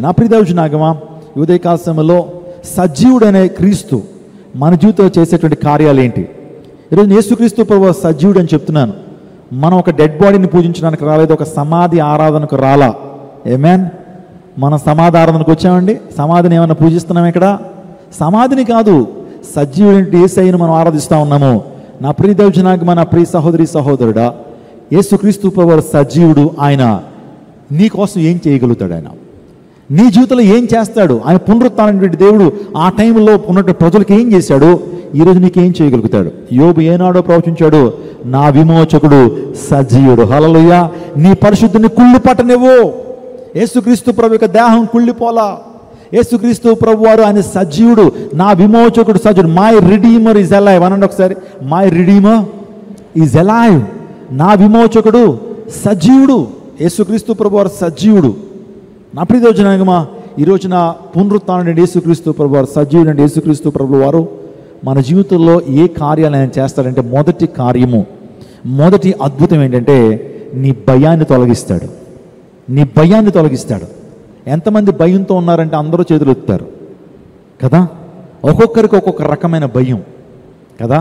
నా ప్రియదేవునాగమా, ఉదయకాల సమయంలో సజీవుడనే క్రీస్తు మన జీవితంలో చేసేటువంటి కార్యాలు ఏంటి? ఈరోజు యేసుక్రీస్తు ప్రభువు సజీవుడు అని చెప్తున్నాను. మనం ఒక డెడ్ బాడీని పూజించడానికి రాలేదు, ఒక సమాధి ఆరాధనకు రాలా. ఆమేన్. మనం సమాధి ఆరాధనకు వచ్చామండి. సమాధిని ఏమైనా పూజిస్తున్నాం ఇక్కడ? సమాధిని కాదు, సజీవుడి యేసయ్యను మనం ఆరాధిస్తూ ఉన్నాము. నా ప్రియ దేవుజనాగమా, నా ప్రియ సహోదరి సహోదరుడా, యేసుక్రీస్తు ప్రభువు సజీవుడు. ఆయన నీ కోసం ఏం చేయగలుగుతాడు? ఆయన నీ జీవితంలో ఏం చేస్తాడు? ఆయన పునరుత్థానమైనటువంటి దేవుడు. ఆ టైంలో ఉన్నటువంటి ప్రజలకు ఏం చేశాడు? ఈరోజు నీకు ఏం చేయగలుగుతాడు? యోబు ఏనాడో ప్రవచించాడు, నా విమోచకుడు సజీవుడు. హల్లెలూయా. నీ పరిశుద్ధిని కుళ్ళి పట్టనివ్వు. యేసుక్రీస్తు ప్రభు యొక్క దేహం కుళ్ళిపోలా. యేసుక్రీస్తు ప్రభు వారు ఆయన సజీవుడు, నా విమోచకుడు సజీవుడు. మై రిడీమర్ ఈజ్ అలైవ్ అనండి ఒకసారి. My redeemer is alive. నా విమోచకుడు సజీవుడు. యేసుక్రీస్తు ప్రభు వారు సజీవుడు. నా ప్రియదేవుజనాంగమా, ఈ రోజున పునరుత్థానుడైన యేసుక్రీస్తు ప్రభు వారు సజీవుడు. యేసుక్రీస్తు ప్రభు వారు మన జీవితంలో ఏ కార్యాలు ఆయన చేస్తాడంటే, మొదటి కార్యము, మొదటి అద్భుతం ఏంటంటే నీ భయాన్ని తొలగిస్తాడు. నీ భయాన్ని తొలగిస్తాడు. ఎంతమంది భయంతో ఉన్నారంటే అందరూ చేతులు ఎత్తుతారు కదా. ఒక్కొక్కరికి ఒక్కొక్క రకమైన భయం కదా.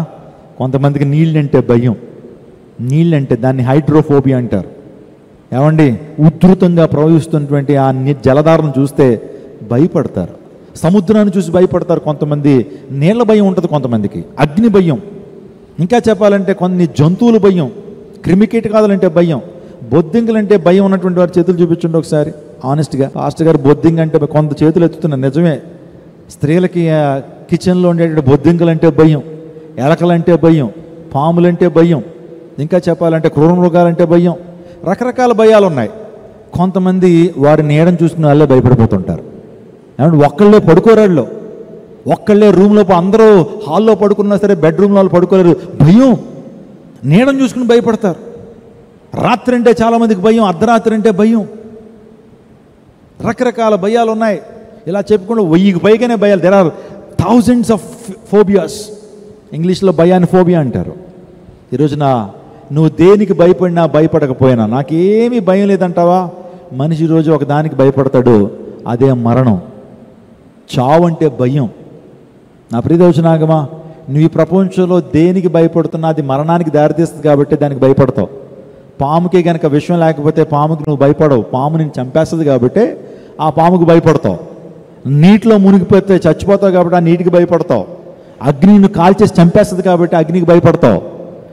కొంతమందికి నీళ్ళంటే భయం. నీళ్ళంటే దాన్ని హైడ్రోఫోబియా అంటారు. ఏమండి, ఉధృతంగా ప్రవహిస్తున్నటువంటి ఆ జలధారను చూస్తే భయపడతారు. సముద్రాన్ని చూసి భయపడతారు కొంతమంది. నీళ్ళ భయం ఉంటుంది కొంతమందికి. అగ్ని భయం. ఇంకా చెప్పాలంటే కొన్ని జంతువుల భయం. క్రిమికీటకాదులంటే భయం. బొద్దింకలంటే భయం ఉన్నటువంటి వారి చేతులు చూపించండి ఒకసారి ఆనెస్ట్గా. పాస్టర్ గారు బొద్దింక అంటే కొంత చేతులు ఎత్తుతున్నారు. నిజమే, స్త్రీలకి కిచెన్లో ఉండేటువంటి బొద్దింకలంటే భయం, ఎలకలంటే భయం, పాములంటే భయం, ఇంకా చెప్పాలంటే క్రూర మృగాలంటే భయం. రకరకాల భయాలు ఉన్నాయి. కొంతమంది వారి నీడను చూసుకుని వాళ్ళే భయపడిపోతుంటారు. ఏమంటే ఒక్కళ్ళే పడుకోరాళ్ళు, ఒక్కళ్ళే రూమ్లో, అందరూ హాల్లో పడుకున్నా సరే బెడ్రూమ్లో వాళ్ళు పడుకోలేరు. భయం. నీడను చూసుకుని భయపడతారు. రాత్రి అంటే చాలామందికి భయం, అర్ధరాత్రి అంటే భయం. రకరకాల భయాలు ఉన్నాయి. ఇలా చెప్పుకుంటూ 1000కి పైగానే భయాలు. There are thousands of phobias. ఇంగ్లీష్లో భయాన్ని ఫోబియా అంటారు. ఈరోజున నువ్వు దేనికి భయపడినా భయపడకపోయినా, నాకేమీ భయం లేదంటావా? మనిషి రోజు ఒక దానికి భయపడతాడు, అదే మరణం. చావు అంటే భయం. నా ప్రియదేవునాగమా, నువ్వు ఈ ప్రపంచంలో దేనికి భయపడుతున్నా అది మరణానికి దారితీస్తుంది కాబట్టి దానికి భయపడతావు. పాముకే కనుక విషయం లేకపోతే పాముకి నువ్వు భయపడవు. పాము నేను చంపేస్తుంది కాబట్టి ఆ పాముకు భయపడతావు. నీటిలో మునిగిపోతే చచ్చిపోతావు కాబట్టి ఆ నీటికి భయపడతావు. అగ్ని నిన్ను కాల్చేసి చంపేస్తుంది కాబట్టి అగ్నికి భయపడతావు.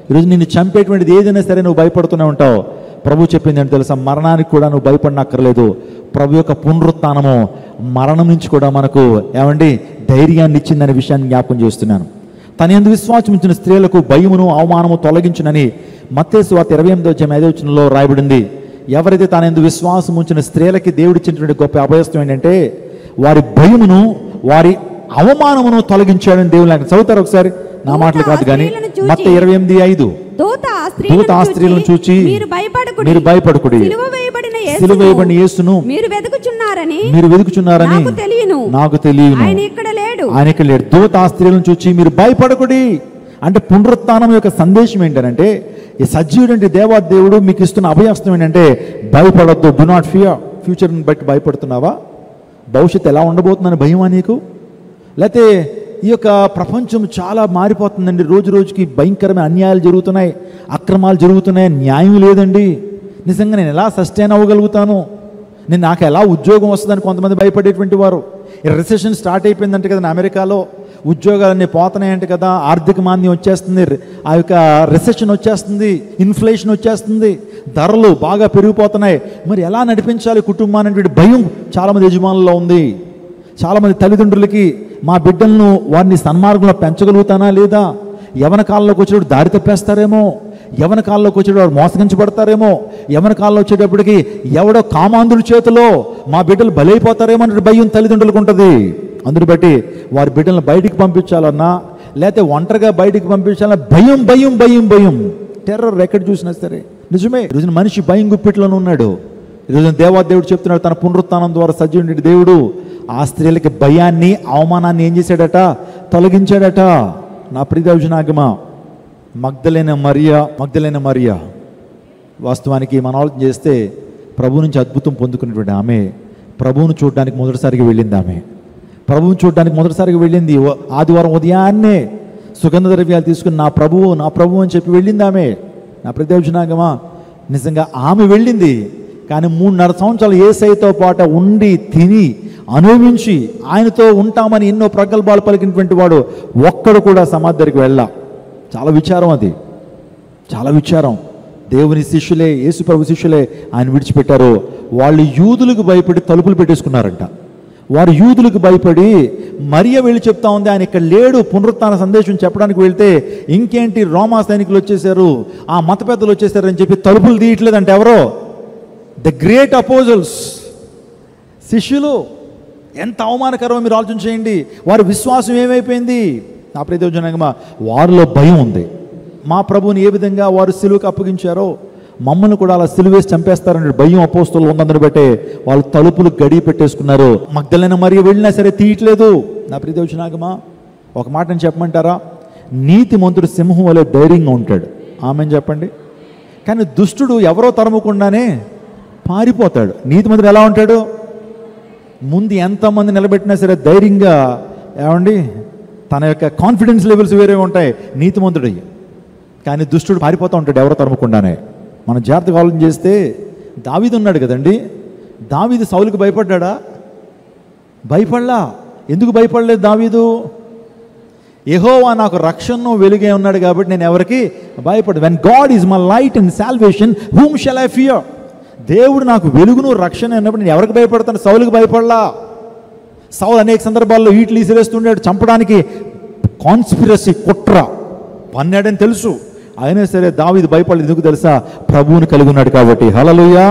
ఈరోజు నిన్ను చంపేటువంటిది ఏదైనా సరే నువ్వు భయపడుతూనే ఉంటావు. ప్రభు చెప్పింది ఏంటో తెలుసా? మరణానికి కూడా నువ్వు భయపడనక్కర్లేదు. ప్రభు యొక్క పునరుత్థానము మరణం నుంచి కూడా మనకు ఏమండి ధైర్యాన్ని ఇచ్చిందనే విషయాన్ని జ్ఞాపకం చేస్తున్నాను. తన యందు విశ్వాసం ఉంచిన స్త్రీలకు భయమును అవమానము తొలగించునని మత్తయి సువార్త 28:5 రాయబడింది. ఎవరైతే తన యందు విశ్వాసం ఉంచిన స్త్రీలకి దేవుడు ఇచ్చినటువంటి గొప్ప అభయస్తం ఏంటంటే వారి భయమును, వారి అవమానమును తొలగించాడని దేవుడు లేఖనం. చదువుతారు ఒకసారి, నా మాటలు కాదు కానీ. మత్తయి 28:5 దూత ఆ స్త్రీలను చూచి మీరు భయపడకుడి, సిలువ వేయబడిన యేసును మీరు వెదుకుచున్నారని నాకు తెలియను. ఆయన ఇక్కడ లేడు. దూత ఆ స్త్రీలను చూచి మీరు భయపడకుడి అంటే పునరుత్థానం యొక్క సందేశం ఏంటంటే, ఈ సజీవుడు అంటే దేవాదేవుడు మీకు ఇస్తున్న అభయస్తం ఏంటంటే భయపడొద్దు. Do not fear. ఫ్యూచర్ని బట్టి భయపడుతున్నావా? భవిష్యత్తు ఎలా ఉండబోతుందని భయమా నీకు? లేకపోతే ఈ యొక్క ప్రపంచం చాలా మారిపోతుందండి. రోజు రోజుకి భయంకరమైన అన్యాయాలు జరుగుతున్నాయి, అక్రమాలు జరుగుతున్నాయి, న్యాయం లేదండి. నిజంగా నేను ఎలా సస్టైన్ అవ్వగలుగుతాను, నాకు ఎలా ఉద్యోగం వస్తుందని కొంతమంది భయపడేటువంటి వారు. ఈ రిసెషన్ స్టార్ట్ అయిపోయిందంటే కదా అమెరికాలో, ఉద్యోగాలన్నీ పోతున్నాయంటే కదా, ఆర్థిక మాంద్యం వచ్చేస్తుంది, ఆ యొక్క రిసెషన్ వచ్చేస్తుంది, ఇన్ఫ్లేషన్ వచ్చేస్తుంది, ధరలు బాగా పెరిగిపోతున్నాయి. మరి ఎలా నడిపించాలి కుటుంబాన్ని అంటే భయం చాలామంది యజమానుల్లో ఉంది. చాలామంది తల్లిదండ్రులకి మా బిడ్డలను వారిని సన్మార్గంలో పెంచగలుగుతానా లేదా, యవన కాలంలోకి వచ్చేటప్పుడు దారి తప్పేస్తారేమో, యవన కాలంలోకి వచ్చేటప్పుడు వారు మోసగించబడతారేమో, యవన కాలంలో వచ్చేటప్పటికి ఎవడో కామాంధుడి చేతిలో మా బిడ్డలు బలైపోతారేమో అనే భయం తల్లిదండ్రులకు ఉంటుంది. అందుని బట్టి వారి బిడ్డలను బయటికి పంపించాలన్నా లేకపోతే ఒంటరిగా బయటికి పంపించాలన్నా భయం భయం భయం భయం టెర్రర్ ఎక్కడ చూసినా సరే. నిజమే, ఈరోజు మనిషి భయం గుప్పిట్లోనే ఉన్నాడు. ఈరోజు దేవాదేవుడు చెప్తున్నాడు, తన పునరుత్థానం ద్వారా సజీవుడి దేవుడు ఆ స్త్రీలకి భయాన్ని, అవమానాన్ని ఏం చేశాడట? తొలగించాడట. నా ప్రియదేవునాగమా, మగ్దలేన మరియా వాస్తవానికి మనం ఆలోచన చేస్తే ప్రభు నుంచి అద్భుతం పొందుకున్నటువంటి ఆమె ప్రభువును చూడడానికి మొదటిసారిగా వెళ్ళింది ఆమె. ప్రభువును చూడడానికి మొదటిసారిగా వెళ్ళింది. ఆదివారం ఉదయాన్నే సుగంధ ద్రవ్యాలు తీసుకుని నా ప్రభువు అని చెప్పి వెళ్ళింది ఆమె. నా ప్రదేశనాగమా, నిజంగా ఆమె వెళ్ళింది. కానీ 3.5 సంవత్సరాలు యేసయ్యతో పాటు ఉండి తిని అనుభవించి ఆయనతో ఉంటామని ఎన్నో ప్రగల్భాలు పలికినటువంటి వాడు ఒక్కడు కూడా సమాధి దగ్గరికి వెళ్ళా. చాలా విచారం అది, చాలా విచారం. దేవుని శిష్యులే, యేసు ప్రభు శిష్యులే ఆయన విడిచిపెట్టారు. వాళ్ళు యూదులకు భయపడి తలుపులు పెట్టేసుకున్నారంట. వారు యూదులకు భయపడి మరియ వెళ్ళి చెప్తా ఉంది, ఆయన ఇక్కడ లేడు, పునరుత్థాన సందేశం చెప్పడానికి వెళ్తే ఇంకేంటి రోమా సైనికులు వచ్చేసారు, ఆ మత పెద్దలు వచ్చేసారు అని చెప్పి తలుపులు తీయట్లేదంటే ఎవరో ద గ్రేట్ అపోజల్స్, శిష్యులు. ఎంత అవమానకరమో మీరు ఆలోచన చేయండి. వారి విశ్వాసం ఏమైపోయింది? నా ప్రదేశంగా వారిలో భయం ఉంది. మా ప్రభువుని ఏ విధంగా వారు సిలువకు అప్పగించారో మమ్మల్ని కూడా అలా సిలువేసి చంపేస్తారని భయం అపోస్తలులో ఉన్నందుని బట్టే వాళ్ళు తలుపులు గడియ పెట్టేసుకున్నారు. మగ్దలైన మరియ వెళ్ళినా సరే తీయట్లేదు. నా ప్రదేశనాగమా, ఒక మాట నేను చెప్పమంటారా? నీతిమంతుడు సింహం వలె ధైర్యంగా ఉంటాడు. ఆమెను చెప్పండి. కానీ దుష్టుడు ఎవరో తరమకుండానే పారిపోతాడు. నీతిమంతుడు ఎలా ఉంటాడు? ముందు ఎంతమంది నిలబెట్టినా సరే ధైర్యంగా, ఏమండి, తన యొక్క కాన్ఫిడెన్స్ లెవెల్స్ వేరే ఉంటాయి నీతిమంతుడు. కానీ దుష్టుడు పారిపోతూ ఉంటాడు ఎవరో తరమకుండానే. మనం జాగ్రత్తగా ఆలోచన చేస్తే దావీదు ఉన్నాడు కదండి. దావీదు సౌలుకి భయపడ్డా? భయపడలా. ఎందుకు భయపడలేదు దావీదు? యెహోవా నాకు రక్షణను వెలుగే ఉన్నాడు కాబట్టి నేను ఎవరికి భయపడదు. When God is my light and salvation whom shall I fear. దేవుడు నాకు వెలుగును రక్షణ అన్నప్పుడు నేను ఎవరికి భయపడతాను? సౌలుకి భయపడలా. సౌలు అనేక సందర్భాల్లో ఈట్లు ఈసిరేస్తుండాడు, చంపడానికి కాన్స్పిరసీ, కుట్ర పన్నాడని తెలుసు. అయినా సరే దావీదు భయపడలేదు. ఎందుకు తెలుసా? ప్రభువుని కలిగి ఉన్నాడు కాబట్టి. హల్లెలూయా.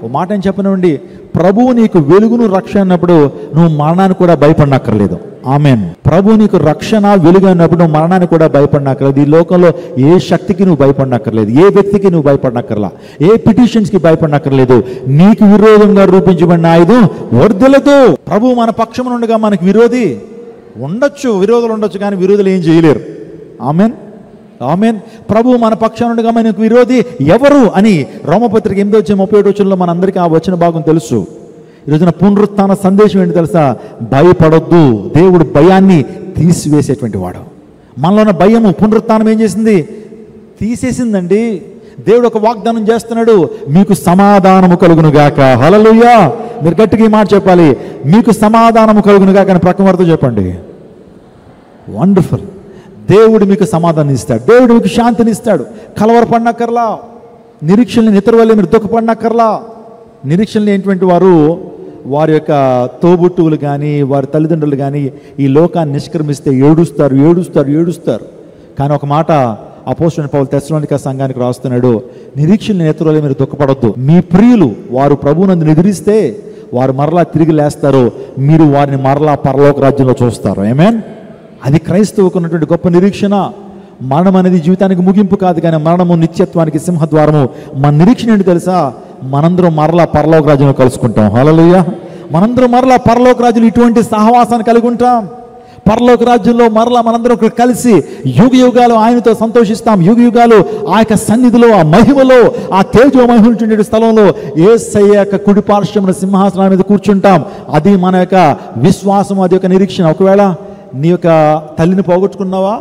ఓ మాట అని చెప్పనండి, ప్రభువు నీకు వెలుగును రక్షణ అన్నప్పుడు నువ్వు మరణానికి కూడా భయపడనక్కర్లేదు. ఆమెన్. ప్రభు నీకు రక్షణ వెలుగు అన్నప్పుడు నువ్వు మరణానికి కూడా భయపడనక్కర్లేదు. ఈ లోకంలో ఏ శక్తికి నువ్వు భయపడనక్కర్లేదు, ఏ వ్యక్తికి నువ్వు భయపడనక్కర్లా, ఏ పిటిషన్స్కి భయపడనక్కర్లేదు. నీకు విరోధంగా రూపించబడిన ఆయుధం వర్ధిల్లదు. ప్రభు మన పక్షం నుండిగా మనకు విరోధి ఉండొచ్చు, విరోధులు ఉండొచ్చు, కానీ విరోధులు ఏం చేయలేరు. Amen, amen. ప్రభు మన పక్షం నుండిగా మనకు విరోధి ఎవరు అని రోమపత్రిక 8:37 మనందరికీ ఆ వచన భాగం తెలుసు. ఈరోజున పునరుత్థాన సందేశం ఏంటి తెలుసా? భయపడొద్దు. దేవుడు భయాన్ని తీసివేసేటువంటి వాడు. మనలో ఉన్న భయము పునరుత్థానం ఏం చేసింది? తీసేసిందండి. దేవుడు ఒక వాగ్దానం చేస్తున్నాడు, మీకు సమాధానము కలుగును గాక. హల్లెలూయా. మీరు గట్టిగా ఈ మాట చెప్పాలి, మీకు సమాధానము కలుగును గాక అని ప్రక్కన వారితో చెప్పండి. వండర్ఫుల్. దేవుడు మీకు సమాధానం ఇస్తాడు, దేవుడు మీకు శాంతిని ఇస్తాడు. కలవరపడినక్కర్లా, నిరీక్షల్ని ఇతరు వల్లే మీరు దుఃఖపడినక్కర్లా. నిరీక్షలు ఏంటువంటి వారు వారి యొక్క తోబుట్టువులు కానీ వారి తల్లిదండ్రులు కానీ ఈ లోకాన్ని నిష్క్రమిస్తే ఏడుస్తారు. కానీ ఒక మాట అపోస్తలుడైన పౌలు తెస్సలోనిక సంఘానికి రాస్తున్నాడు, నిరీక్షలు ఇతరు వల్లే మీరు దుఃఖపడొద్దు. మీ ప్రియులు వారు ప్రభువునందు నిద్రిస్తే వారు మరలా తిరిగి లేస్తారు, మీరు వారిని మరలా పరలోక రాజ్యంలో చూస్తారు. ఆమేన్. అది క్రైస్తవుకు ఉన్నటువంటి గొప్ప నిరీక్షణ. మరణం అనేది జీవితానికి ముగింపు కాదు, కానీ మరణము నిత్యత్వానికి సింహద్వారము. మన నిరీక్షణ ఏంటి తెలుసా? మనందరం మరలా పరలోక రాజ్యంలో కలుసుకుంటాం. హల్లెలూయా. మనందరం మరలా పరలోక రాజ్యంలో ఇటువంటి సహవాసాన్ని కలిగి ఉంటాం. పరలోక రాజ్యంలో మరలా మనందరం కలిసి యుగ యుగాలు ఆయనతో సంతోషిస్తాం. యుగ యుగాలు ఆ యొక్క సన్నిధిలో, ఆ మహిమలో, ఆ తేజో మహిమ స్థలంలో యేసయ్య యొక్క కుడి పార్శ్వమున సింహాసనం మీద కూర్చుంటాం. అది మన యొక్క విశ్వాసం, అది యొక్క నిరీక్షణ. ఒకవేళ నీ యొక్క తల్లిని పోగొట్టుకున్నావా,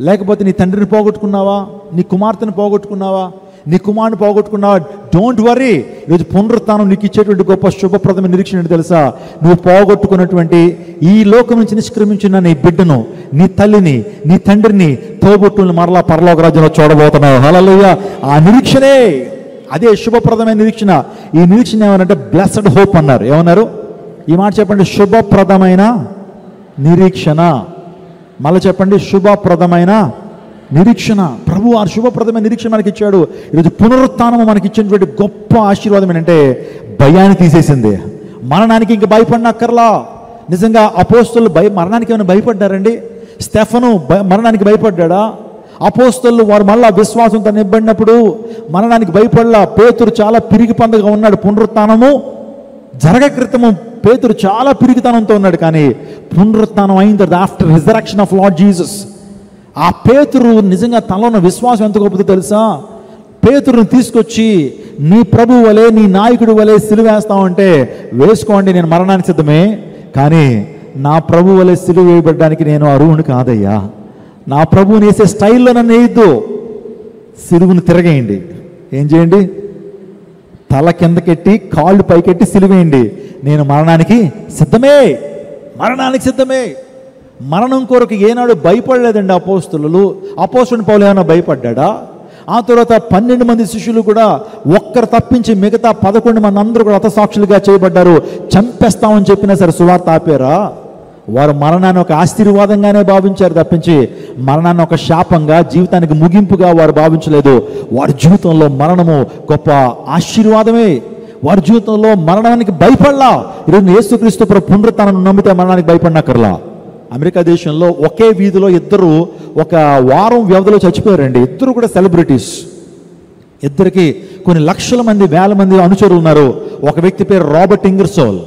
లేకపోతే నీ తండ్రిని పోగొట్టుకున్నావా, నీ కుమార్తెను పోగొట్టుకున్నావా, నీ కుమారుని పోగొట్టుకున్నావా, డోంట్ వరీ. ఈరోజు పునరుత్థానం నీకు ఇచ్చేటువంటి గొప్ప శుభప్రదమైన నిరీక్షణ ఏంటి తెలుసా? నువ్వు పోగొట్టుకున్నటువంటి ఈ లోకం నుంచి నిష్క్రమించిన నీ బిడ్డను, నీ తల్లిని, నీ తండ్రిని, తోబుట్టుల్ని మరలా పరలోక రాజ్యంలో చూడబోతున్నావు. హల్లెలూయా. ఆ నిరీక్షణే, అదే శుభప్రదమైన నిరీక్షణ. ఈ నిరీక్షణ ఏమనంటే బ్లెస్డ్ హోప్ అన్నారు. ఏమన్నారు? ఈ మాట చెప్పండి, శుభప్రదమైన నిరీక్షణ. మళ్ళీ చెప్పండి, శుభప్రదమైన నిరీక్షణ. ప్రభు ఆ శుభప్రదమైన నిరీక్షణ మనకి ఇచ్చాడు. ఈరోజు పునరుత్థానము మనకి ఇచ్చినటువంటి గొప్ప ఆశీర్వాదం ఏంటంటే భయాన్ని తీసేసింది. మరణానికి ఇంక భయపడినక్కర్లా. నిజంగా అపోస్తలులు మరణానికి ఏమైనా భయపడ్డారండి? స్టెఫను మరణానికి భయపడ్డా? అపోస్తలులు వారు మళ్ళా విశ్వాసంతో నింపడినప్పుడు మరణానికి భయపడలా. పేతురు చాలా పిరికి పండుగ ఉన్నాడు. పునరుత్థానము జరగ క్రితము పేతురు చాలా పిరికితనంతో ఉన్నాడు. కానీ పునరుత్థానం అయిన తర్వాత, after resurrection of lord Jesus, ఆ పేతురు నిజంగా తనలో ఉన్న విశ్వాసం ఎంత గొప్పదో తెలుసా? పేతురుని తీసుకొచ్చి నీ ప్రభు వలె, నీ నాయకుడు వలె సిలువ వేస్తామంటే వేసుకోండి, నేను మరణానికి సిద్ధమే. కానీ నా ప్రభు వలె సిలువ వేయబడ్డానికి నేను అర్హుని కాదయ్యా. నా ప్రభువుని వేసే స్టైల్లో నన్ను వేయద్దు. సిలువును తిరగేయండి. ఏం చేయండి? తల కిందకెట్టి కాళ్ళు పైకెట్టి సిలువేయండి. నేను మరణానికి సిద్ధమే, మరణానికి సిద్ధమే. మరణం కొరకు ఏనాడు భయపడలేదండి అపోస్తులు. అపోస్తులుని పౌలు ఏమైనా భయపడ్డా? ఆ తర్వాత 12 మంది శిష్యులు కూడా ఒక్కరు తప్పించి మిగతా 11 మంది అందరూ కూడా హతసాక్షులుగా చేయబడ్డారు. చంపేస్తామని చెప్పినా సరే సువార్త ఆపారా? వారు మరణాన్ని ఒక ఆశీర్వాదంగానే భావించారు తప్పించి మరణాన్ని ఒక శాపంగా, జీవితానికి ముగింపుగా వారు భావించలేదు. వారి జీవితంలో మరణము గొప్ప ఆశీర్వాదమే. వారి జీవితంలో మరణానికి భయపడలా. ఈరోజు యేసుక్రీస్తు పునరుత్థానాన్ని నమ్మితే మరణానికి భయపడినక్కర్లా. అమెరికా దేశంలో ఒకే వీధిలో ఇద్దరు ఒక వారం వ్యవధిలో చచ్చిపోయారండి. ఇద్దరు కూడా సెలబ్రిటీస్. ఇద్దరికి కొన్ని లక్షల మంది, వేల మంది అనుచరులు ఉన్నారు. ఒక వ్యక్తి పేరు రాబర్ట్ ఇంగర్సోల్.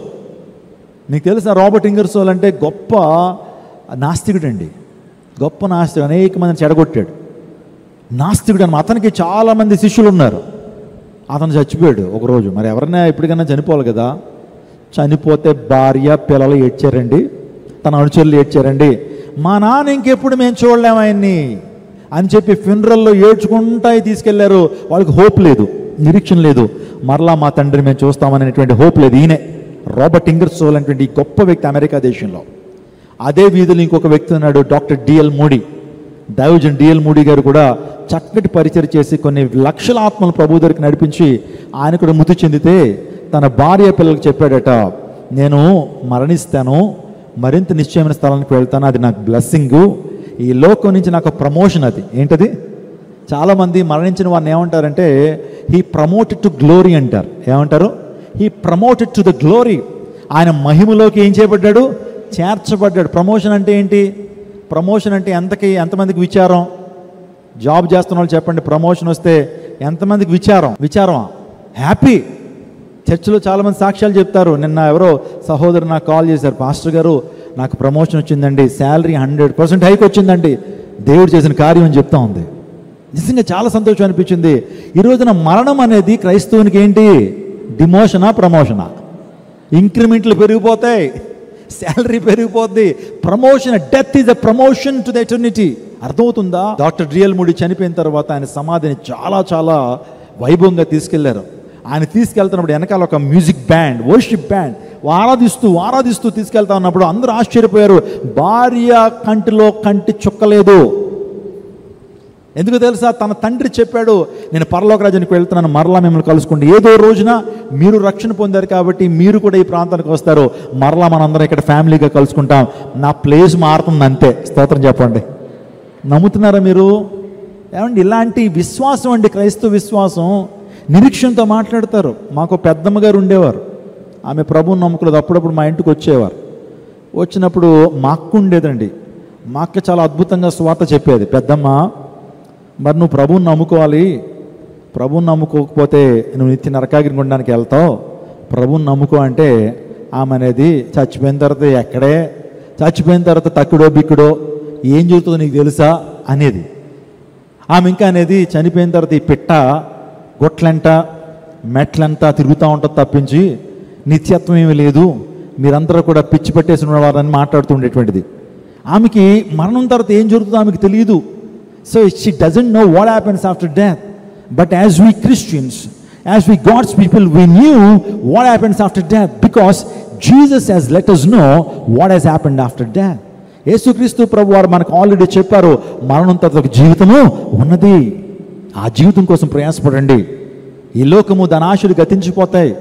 మీకు తెలుసా రాబర్ట్ ఇంగర్సోల్ అంటే? గొప్ప నాస్తికుడు అండి, గొప్ప నాస్తికుడు. అనేక మందిని చెడగొట్టాడు. నాస్తికుడు అని. అతనికి చాలామంది శిష్యులు ఉన్నారు. అతను చచ్చిపోయాడు ఒకరోజు. మరి ఎవరైనా ఎప్పటికైనా చనిపోవాలి కదా. చనిపోతే భార్య పిల్లలు ఏడ్చారండి, తన అనుచరులు ఏడ్చారండి. మా నాన్న ఇంకెప్పుడు మేము చూడలేము ఆయన్ని అని చెప్పి ఫ్యూనరల్లో ఏడ్చుకుంటా తీసుకెళ్లారు. వాళ్ళకి హోప్ లేదు, నిరీక్షణ లేదు. మరలా మా తండ్రిని మేము చూస్తామనేటువంటి హోప్ లేదు. ఈయనే రాబర్ట్ ఇంగర్సోల్ అనేటువంటి గొప్ప వ్యక్తి అమెరికా దేశంలో. అదే వీధిలో ఇంకొక వ్యక్తి ఉన్నాడు, డాక్టర్ డిఎల్ మూడీ. దైవజన్ డిఎల్ మూడీ గారు కూడా చక్కటి పరిచయం చేసి కొన్ని లక్షల ఆత్మలు ప్రభు దగ్గరికి నడిపించి ఆయన కూడా మృతి చెందితే తన భార్య పిల్లలకు చెప్పాడట, నేను మరణిస్తాను, మరింత నిశ్చయమైన స్థలానికి వెళ్తాను, అది నాకు బ్లెస్సింగు, ఈ లోకం నుంచి నాకు ప్రమోషన్. అది ఏంటది? చాలామంది మరణించిన వారిని ఏమంటారంటే హీ ప్రమోటెడ్ టు గ్లోరీ అంటారు. ఏమంటారు? He promoted to the glory. ఆయన మహిమలోకి ఏం చేయబడ్డాడు? చేర్చబడ్డాడు. ప్రమోషన్ అంటే ఏంటి? ప్రమోషన్ అంటే ఎంతమందికి విచారం? జాబ్ చేస్తున్న వాళ్ళు చెప్పండి, ప్రమోషన్ వస్తే ఎంతమందికి విచారమా? హ్యాపీ. చర్చిలో చాలామంది సాక్ష్యాలు చెప్తారు. నిన్న ఎవరో సహోదరు నాకు కాల్ చేశారు, పాస్టర్ గారు నాకు ప్రమోషన్ వచ్చిందండి, శాలరీ 100% హైక్ వచ్చిందండి, దేవుడు చేసిన కార్యం అని చెప్తా ఉంది. నిజంగా చాలా సంతోషం అనిపించింది. ఈ రోజున మరణం అనేది క్రైస్తవునికి ఏంటి? డిమోషనా, ప్రమోషనా? ఇంక్రిమెంట్లు పెరిగిపోతాయి, శాలరీ పెరిగిపోద్ది. Promotion, death is a promotion to the eternity. అర్థమవుతుందా? డాక్టర్ డిఎల్ మూడీ చనిపోయిన తర్వాత ఆయన సమాధిని చాలా చాలా వైభవంగా తీసుకెళ్లారు. ఆయన తీసుకెళ్తున్నప్పుడు వెనకాల ఒక మ్యూజిక్ బ్యాండ్, వర్షిప్ బ్యాండ్ ఆరాధిస్తూ తీసుకెళ్తా ఉన్నప్పుడు అందరూ ఆశ్చర్యపోయారు. భార్య కంటిలో కంటి చుక్కలేదు. ఎందుకు తెలుసా? తన తండ్రి చెప్పాడు, నేను పరలోక రాజ్యానికి వెళ్తున్నాను, మరలా మిమ్మల్ని కలుసుకోండి. ఏదో రోజున మీరు రక్షణ పొందారు కాబట్టి మీరు కూడా ఈ ప్రాంతానికి వస్తారు, మరలా మనందరం ఇక్కడ ఫ్యామిలీగా కలుసుకుంటాం, నా ప్లేస్ మారుతుంది అంతే. స్తోత్రం చెప్పండి. నమ్ముతున్నారా మీరు? ఏమండి, ఇలాంటి విశ్వాసం అండి క్రైస్తవ విశ్వాసం. నిరీక్షణతో మాట్లాడతారు. మాకు పెద్దమ్మ గారు ఉండేవారు, ఆమె ప్రభువుని నమ్ముకోలేదు. అప్పుడప్పుడు మా ఇంటికి వచ్చేవారు. వచ్చినప్పుడు మా అక్క ఉండేదండి. మా అక్క చాలా అద్భుతంగా స్వార్త చెప్పేది. పెద్దమ్మ, మరి నువ్వు ప్రభువుని నమ్ముకోవాలి, ప్రభువుని నమ్ముకోకపోతే నువ్వు నిత్య నరకాగిరి గుండానికి వెళ్తావు, ప్రభువుని నమ్ముకో అంటే ఆమె అనేది చచ్చిపోయిన తర్వాత ఎక్కడే, చచ్చిపోయిన తర్వాత తక్కుడో బిక్కుడో ఏం జరుగుతుందో నీకు తెలుసా అనేది. ఆమె ఇంకా అనేది చనిపోయిన తర్వాత ఈ పిట్ట గొట్లంట మెట్లంతా తిరుగుతూ ఉంటుంది తప్పించి నిత్యత్వం ఏమీ లేదు, మీరందరూ కూడా పిచ్చి పట్టేసి ఉన్నవారని మాట్లాడుతూ ఉండేటువంటిది. ఆమెకి మరణం తర్వాత ఏం జరుగుతుందో ఆమెకు తెలియదు. So she doesn't know what happens after death. But as we Christians, as we God's people, we knew what happens after death because Jesus has let us know what has happened after death. యేసుక్రీస్తు ప్రభు వారు మనకు already చెప్పారు, మరణం తర్వాత ఒక జీవితము ఉన్నది. ఆ జీవితం కోసం ప్రయాసపడండి. ఈ లోకము దాని ఆశలు గతించిపోతాయి,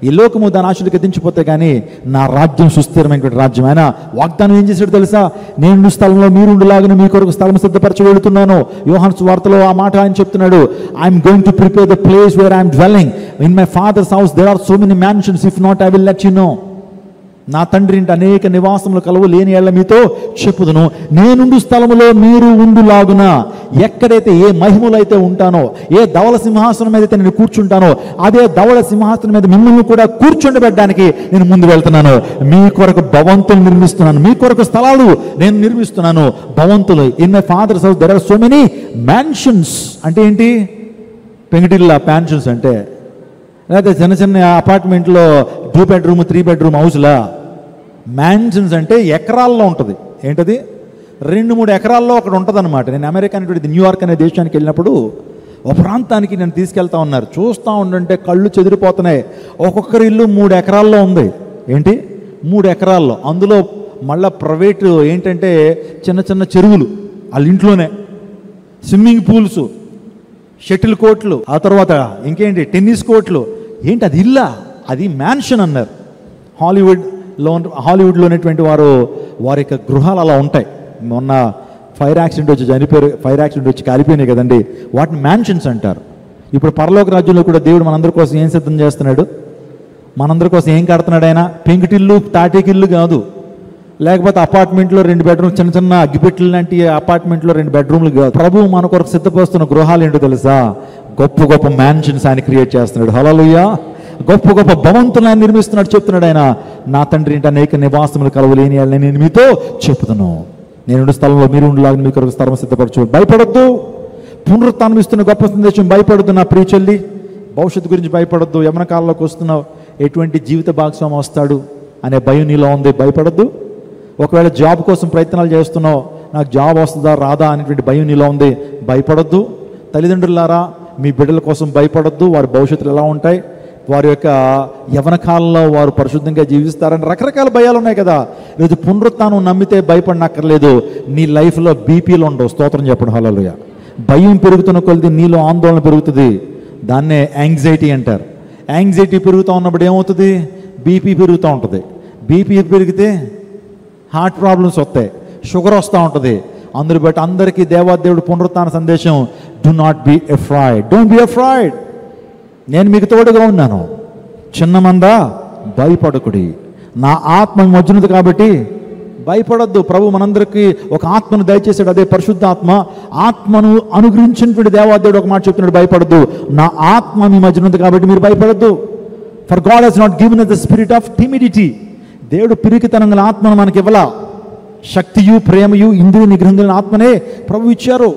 ఈ లోకము దాని ఆశలు గతించిపోతాయి, కానీ నా రాజ్యం సుస్థిరమైనటువంటి రాజ్యం. ఆయన వాగ్దానం ఏం చేశాడు తెలుసా? నేను స్థలంలో మీరుండులాగా మీ కొరకు స్థలం సిద్ధపరచ వెళుతున్నాను. యోహాను సువార్తలో ఆ మాట ఆయన చెప్తున్నాడు. I'm going to prepare the place where I'm dwelling. In my father's house there are so many mansions, if not I will let you know. నా తండ్రి ఇంటి అనేక నివాసములు కలవు, లేని ఏళ్ల మీతో చెప్పుదును. నేనుండు స్థలములో మీరు ఉండులాగున, ఎక్కడైతే ఏ మహిమలో అయితే ఉంటానో, ఏ ధవళ సింహాసనం మీద అయితే నేను కూర్చుంటానో, అదే ధవళ సింహాసనం మీద మిమ్మల్ని కూడా కూర్చుండబెట్టడానికి నేను ముందు వెళ్తున్నాను. మీ కొరకు భవంతులు నిర్మిస్తున్నాను, మీ కొరకు స్థలాలు నేను నిర్మిస్తున్నాను, భవంతులు. In my father's house there are so many mansions. అంటే ఏంటి? పెంగిటిల్లా ప్యాన్షన్స్ అంటే లేకపోతే చిన్న చిన్న అపార్ట్మెంట్లో 2 బెడ్రూమ్ 3 బెడ్రూమ్ హౌస్లా. మ్యాన్షన్స్ అంటే ఎకరాల్లో ఉంటుంది. ఏంటది? 2-3 ఎకరాల్లో ఒకటి ఉంటుంది అనమాట. నేను అమెరికా అనేటువంటి న్యూయార్క్ అనే దేశానికి వెళ్ళినప్పుడు ఒక ప్రాంతానికి నేను తీసుకెళ్తా ఉన్నారు. చూస్తూ ఉండంటే కళ్ళు చెదిరిపోతున్నాయి. ఒక్కొక్కరి ఇల్లు 3 ఎకరాల్లో ఉంది. ఏంటి? 3 ఎకరాల్లో. అందులో మళ్ళీ ప్రైవేటు ఏంటంటే చిన్న చిన్న చెరువులు వాళ్ళ ఇంట్లోనే, స్విమ్మింగ్ పూల్స్, షటిల్ కోర్ట్లు, ఆ తర్వాత ఇంకేంటి టెన్నిస్ కోర్ట్లు. ఏంటి అది? ఇల్లా? అది మ్యాన్షన్ అన్నారు. హాలీవుడ్లో ఉన్నటువంటి వారి యొక్క గృహాలు అలా ఉంటాయి. మొన్న ఫైర్ యాక్సిడెంట్ వచ్చి కాలిపోయినాయి కదండి, వాటిని మ్యాన్షన్స్ అంటారు. ఇప్పుడు పరలోక రాజ్యంలో కూడా దేవుడు మనందరి కోసం ఏం సిద్ధం చేస్తున్నాడు? మనందరి కోసం ఏం కడుతున్నాడు ఆయన? పెంకుటిల్లు, తాటేకిల్లు కాదు, లేకపోతే అపార్ట్మెంట్లో 2 బెడ్రూమ్, చిన్న చిన్న అగ్గిపెట్టెలు లాంటి అపార్ట్మెంట్లో 2 బెడ్రూమ్లు కాదు. ప్రభువు మన కొరకు సిద్ధపరుస్తున్న గృహాలు ఏంటో తెలుసా? గొప్ప గొప్ప మ్యాన్షన్స్ ఆయన క్రియేట్ చేస్తున్నాడు. హల్లెలూయా. గొప్ప గొప్ప భవంతులను ఆయన నిర్మిస్తున్నాడు. చెప్తున్నాడు ఆయన, నా తండ్రి ఇంట అనేక నివాసములు కలవలేని నేను మీతో చెప్తున్నాను. నేను స్థలంలో మీరు ఉండలాగా మీ కొరకు స్థలం సిద్ధపరచు. భయపడొద్దు. పునరుత్థానం ఇస్తున్న గొప్ప సందేశం. భయపడొద్దు నా ప్రియ చెల్లి. భవిష్యత్తు గురించి భయపడొద్దు. యవ్వన కాలంలోకి వస్తున్నావు, ఎటువంటి జీవిత భాగస్వామి వస్తాడు అనే భయం నీలో ఉంది. భయపడొద్దు. ఒకవేళ జాబ్ కోసం ప్రయత్నాలు చేస్తున్నావు, నాకు జాబ్ వస్తుందా రాదా అనేటువంటి భయం నీలో ఉంది. భయపడొద్దు. తల్లిదండ్రులారా, మీ బిడ్డల కోసం భయపడొద్దు. వారి భవిష్యత్తులు ఎలా ఉంటాయి, వారి యొక్క యవ్వన కాలంలో వారు పరిశుద్ధంగా జీవిస్తారని రకరకాల భయాలు ఉన్నాయి కదా. ఈరోజు పునరుత్థానం నమ్మితే భయపడనక్కర్లేదు. నీ లైఫ్లో బీపీలు ఉండవు. స్తోత్రం చెప్పడం. హల్లెలూయా. భయం పెరుగుతున్న కొలది నీలో ఆందోళన పెరుగుతుంది. దాన్నే యాంగ్జైటీ అంటారు. యాంగ్జైటీ పెరుగుతూ ఉన్నప్పుడు ఏమవుతుంది? బీపీ పెరుగుతూ ఉంటుంది. బీపీ పెరిగితే హార్ట్ ప్రాబ్లమ్స్ వస్తాయి, షుగర్ వస్తూ ఉంటుంది. అందుని బట్టి అందరికీ దేవాదేవుడు పునరుత్థాన సందేశం, do not be afraid, don't be afraid. నేను మీకు తోడుగా ఉన్నాను. చిన్న మంద భయపడకుడి, నా ఆత్మ మధ్యనది కాబట్టి భయపడొద్దు. ప్రభు మనందరికీ ఒక ఆత్మను దయచేసాడు, అదే పరిశుద్ధ ఆత్మ. ఆత్మను అనుగ్రహించినటువంటి దేవాదేవుడు ఒక మాట చెప్తున్నాడు, భయపడద్దు. నా ఆత్మ మీ మధ్యనది కాబట్టి మీరు భయపడద్దు. For God has not given us the spirit of timidity. దేవుడు పిరికితనం గల ఆత్మను మనకి ఇవ్వలా. శక్తియు ప్రేమయు ఇంద్రియ నిగ్రహం ఆత్మనే ప్రభు ఇచ్చారు.